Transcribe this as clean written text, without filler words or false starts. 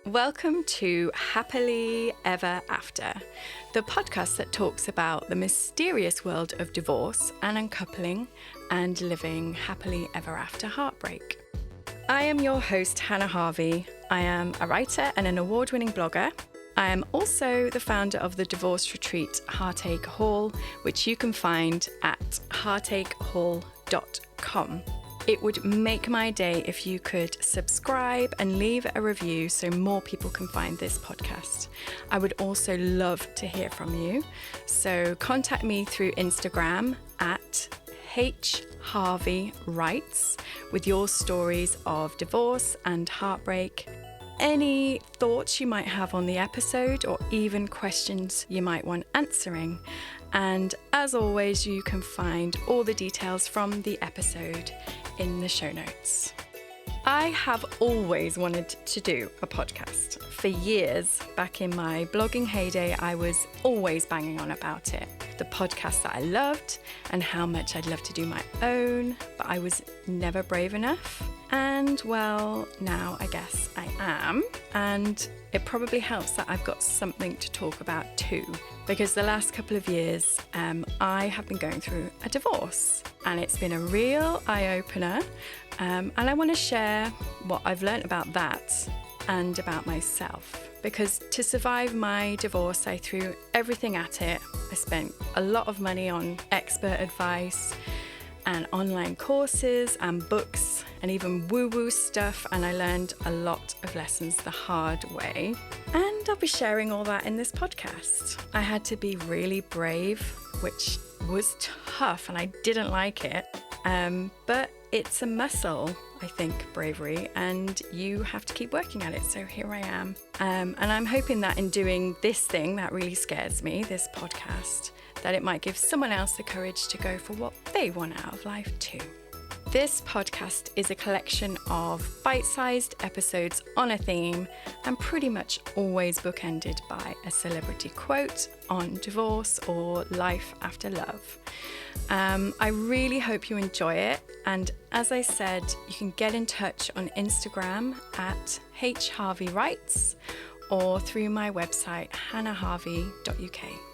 Welcome to Happily Ever After, the podcast that talks about the mysterious world of divorce and uncoupling and living happily ever after heartbreak. I am your host, Hannah Harvey. I am a writer and an award-winning blogger. I am also the founder of the divorce retreat Heartache Hall, which you can find at heartachehall.com. It would make my day if you could subscribe and leave a review so more people can find this podcast. I would also love to hear from you. So contact me through Instagram at HHarveyWrites with your stories of divorce and heartbreak, any thoughts you might have on the episode, or even questions you might want answering. And as always, you can find all the details from the episode in the show notes. I have always wanted to do a podcast. For years, back in my blogging heyday, I was always banging on about it. The podcast that I loved and how much I'd love to do my own, but I was never brave enough. And well, now I guess I am. And it probably helps that I've got something to talk about too, because the last couple of years, I have been going through a divorce, and it's been a real eye-opener. And I want to share what I've learned about that and about myself. Because to survive my divorce, I threw everything at it. I spent a lot of money on expert advice and online courses and books and even woo-woo stuff, and I learned a lot of lessons the hard way. And I'll be sharing all that in this podcast. I had to be really brave, which was tough and I didn't like it. But it's a muscle, I think, bravery, and you have to keep working at it. So here I am. And I'm hoping that in doing this thing that really scares me, this podcast, that it might give someone else the courage to go for what they want out of life too. This podcast is a collection of bite-sized episodes on a theme and pretty much always bookended by a celebrity quote on divorce or life after love. I really hope you enjoy it, and as I said, you can get in touch on Instagram at HHarveyWrites or through my website hannahharvey.uk.